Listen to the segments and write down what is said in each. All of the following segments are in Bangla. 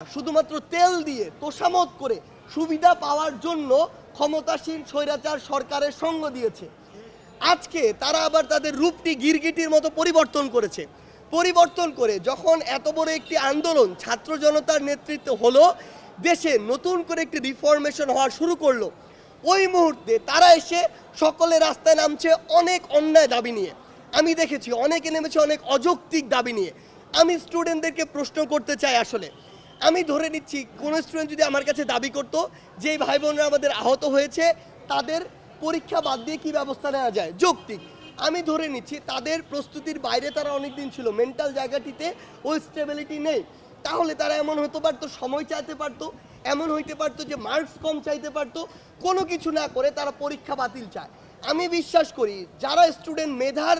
শুধুমাত্র তেল দিয়ে তোষামত করে সুবিধা পাওয়ার জন্য ক্ষমতাসীন স্বৈরাচার সরকারের সঙ্গ দিয়েছে। আজকে তারা আবার তাদের রূপটি গিরগিটির মতো পরিবর্তন করেছে। পরিবর্তন করে যখন এত বড় একটি আন্দোলন ছাত্র জনতার নেতৃত্বে হলো, দেশে নতুন করে একটি রিফরমেশন হওয়া শুরু করলো, ওই মুহূর্তে তারা এসে সকলে রাস্তায় নামছে অনেক অন্যায় দাবি নিয়ে। আমি দেখেছি অনেকে নেমেছে অনেক অযৌক্তিক দাবি নিয়ে। আমি স্টুডেন্টদেরকে প্রশ্ন করতে চাই, আসলে আমি ধরে নিচ্ছি কোনো স্টুডেন্ট যদি আমার কাছে দাবি করতো যে ভাই বোনরা আমাদের আহত হয়েছে, তাদের পরীক্ষা বাদ দিয়ে কী ব্যবস্থা নেওয়া যায়, যৌক্তিক। আমি ধরে নিচ্ছি তাদের প্রস্তুতির বাইরে তারা অনেক দিন ছিল, মেন্টাল জায়গাটিতে ওই স্টেবিলিটি নেই, তাহলে তারা এমন হতে পারতো সময় চাইতে পারতো, এমন হইতে পারতো যে মার্কস কম চাইতে পারতো, কোনো কিছু না করে তারা পরীক্ষা বাতিল চায়। আমি বিশ্বাস করি যারা স্টুডেন্ট মেধার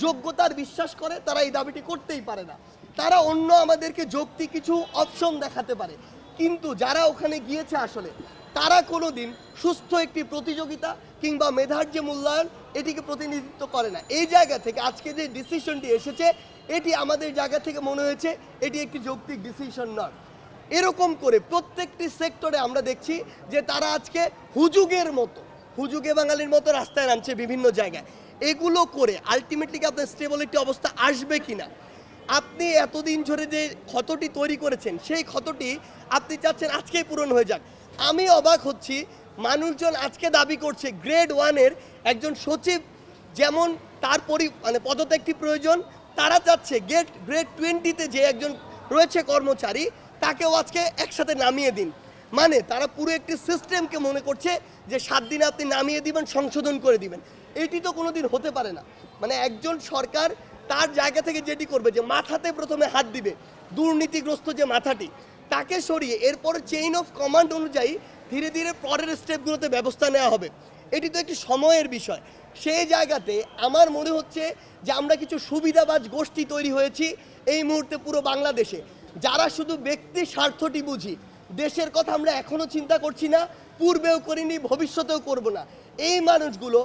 যোগ্যতার বিশ্বাস করে তারা এই দাবিটি করতেই পারে না। তারা অন্য আমাদেরকে যৌক্তিক কিছু অপশন দেখাতে পারে, কিন্তু যারা ওখানে গিয়েছে আসলে তারা কোনো দিন সুস্থ একটি প্রতিযোগিতা কিংবা মেধার যে মূল্যায়ন এটিকে প্রতিনিধিত্ব করে না। এই জায়গা থেকে আজকে যে ডিসিশনটি এসেছে, এটি আমাদের জায়গা থেকে মনে হয়েছে এটি একটি যৌক্তিক ডিসিশন নয়। এরকম করে প্রত্যেকটি সেক্টরে আমরা দেখছি যে তারা আজকে হুজুগে বাঙালির মতো রাস্তায় নামছে বিভিন্ন জায়গায়। এগুলো করে আলটিমেটলি আপনার স্টেবল একটি অবস্থা আসবে কিনা, আপনি এতদিন ধরে যে ক্ষতটি তৈরি করেছেন সেই ক্ষতটি আপনি চাচ্ছেন আজকেই পূরণ হয়ে যাক। আমি অবাক হচ্ছি, মানুষজন আজকে দাবি করছে গ্রেড 1-এর একজন সচিব যেমন তার পদত্যাগটি প্রয়োজন, তারা চাচ্ছে গ্রেড 20-তে যে একজন রয়েছে কর্মচারী তাকেও আজকে একসাথে নামিয়ে দিন। মানে তারা পুরো একটি সিস্টেমকে মনে করছে যে 7 দিনে আপনি নামিয়ে দিবেন, সংশোধন করে দিবেন। এটি তো কোনো দিন হতে পারে না। মানে একজন সরকার তার জায়গা থেকে যেটি করবে, যে মাথাতে প্রথমে হাত দিবে, দুর্নীতিগ্রস্ত যে মাথাটি তাকে সরিয়ে এরপর চেইন অফ কমান্ড অনুযায়ী ধীরে ধীরে পরের স্টেপগুলোতে ব্যবস্থা নেওয়া হবে। এটি তো একটি সময়ের বিষয়। সেই জায়গাতে আমার মনে হচ্ছে যে আমরা কিছু সুবিধাবাজ গোষ্ঠী তৈরি হয়েছি এই মুহূর্তে পুরো বাংলাদেশে, যারা শুধু ব্যক্তি স্বার্থটি বুঝি। দেশের কথা আমরা এখনও চিন্তা করছি না, পূর্বেও করিনি, ভবিষ্যতেও করব না। এই মানুষগুলো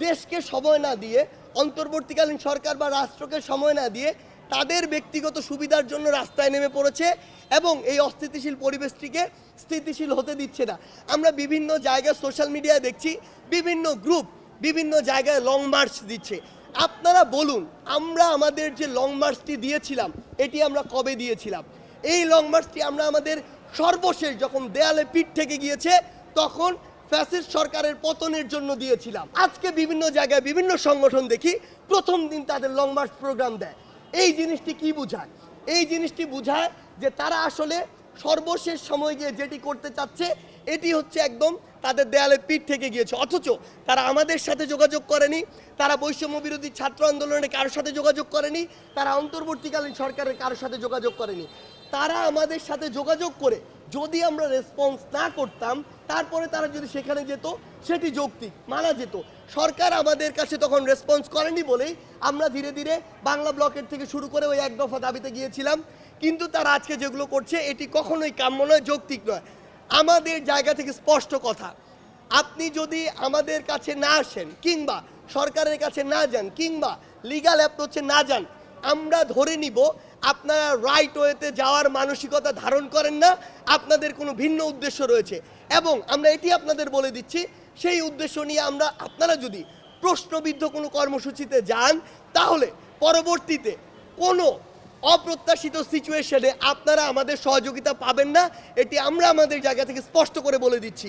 দেশকে সময় না দিয়ে, অন্তর্বর্তীকালীন সরকার বা রাষ্ট্রকে সময় না দিয়ে তাদের ব্যক্তিগত সুবিধার জন্য রাস্তায় নেমে পড়েছে এবং এই অস্থিতিশীল পরিবেশটিকে স্থিতিশীল হতে দিচ্ছে না। আমরা বিভিন্ন জায়গায় সোশ্যাল মিডিয়ায় দেখছি বিভিন্ন গ্রুপ বিভিন্ন জায়গায় লং মার্চ দিচ্ছে। আপনারা বলুন, আমরা আমাদের যে লং মার্চটি দিয়েছিলাম এটি আমরা কবে দিয়েছিলাম? এই লং মার্চটি আমরা আমাদের সর্বশেষ যখন দেয়ালে পিঠ থেকে গিয়েছে তখন ফ্যাসিস্ট সরকারের পতনের জন্য দিয়েছিলাম। আজকে বিভিন্ন জায়গায় বিভিন্ন সংগঠন দেখি প্রথম দিন তাদের লং মার্চ প্রোগ্রাম দেয়। এই জিনিসটি কি বোঝায়? এই জিনিসটি বোঝায় যে তারা আসলে সর্বশেষ সময় গিয়ে যেটি করতে চাচ্ছে এটি হচ্ছে একদম তাদের দেয়ালে পিঠ থেকে গিয়েছে, অথচ তারা আমাদের সাথে যোগাযোগ করেনি, তারা বৈষম্য বিরোধী ছাত্র আন্দোলনে কারোর সাথে যোগাযোগ করেনি, তারা অন্তর্বর্তীকালীন সরকারের কারোর সাথে যোগাযোগ করেনি। তারা আমাদের সাথে যোগাযোগ করে যদি আমরা রেসপন্স না করতাম, তারপরে তারা যদি সেখানে যেত, সেটি যৌক্তিক মানা যেত। সরকার আমাদের কাছে তখন রেসপন্স করেনি বলেই আমরা ধীরে ধীরে বাংলা ব্লকের থেকে শুরু করে ওই 1 দফা দাবিতে গিয়েছিলাম। কিন্তু তারা আজকে যেগুলো করছে এটি কখনোই কাম্য নয়, যৌক্তিক নয়। আমাদের জায়গা থেকে স্পষ্ট কথা, আপনি যদি আমাদের কাছে না আসেন কিংবা সরকারের কাছে না যান কিংবা লিগ্যাল অ্যাপ্রোচে না যান, আমরা ধরে নিব আপনারা রাইট ওয়েতে যাওয়ার মানসিকতা ধারণ করেন না, আপনাদের কোনো ভিন্ন উদ্দেশ্য রয়েছে। এবং আমরা এটি আপনাদের বলে দিচ্ছি, সেই উদ্দেশ্য নিয়ে আপনারা যদি প্রশ্নবিদ্ধ কোনো কর্মসূচিতে যান, তাহলে পরবর্তীতে কোনো অপ্রত্যাশিত সিচুয়েশনে আপনারা আমাদের সহযোগিতা পাবেন না, এটি আমরা আমাদের জায়গা থেকে স্পষ্ট করে বলে দিচ্ছি।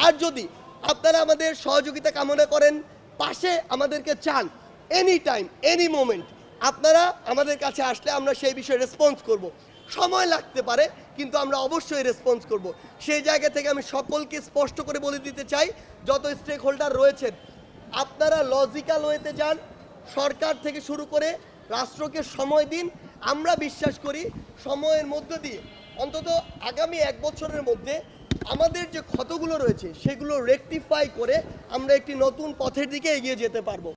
আর যদি আপনারা আমাদের সহযোগিতা কামনা করেন, পাশে আমাদেরকে চান, এনি টাইম এনি মোমেন্ট আপনারা আমাদের কাছে আসলে আমরা সেই বিষয়ে রেসপন্স করব। সময় লাগতে পারে কিন্তু আমরা অবশ্যই রেসপন্স করব। সেই জায়গা থেকে আমি সকলকে স্পষ্ট করে বলে দিতে চাই, যত স্টেক হোল্ডার রয়েছেন আপনারা লজিক্যাল ওয়েতে যান, সরকার থেকে শুরু করে রাষ্ট্রকে সময় দিন। আমরা বিশ্বাস করি সময়ের মধ্য দিয়ে অন্তত আগামী 1 বছরের মধ্যে আমাদের যে ক্ষতগুলো রয়েছে সেগুলো রেকটিফাই করে আমরা একটি নতুন পথের দিকে এগিয়ে যেতে পারবো।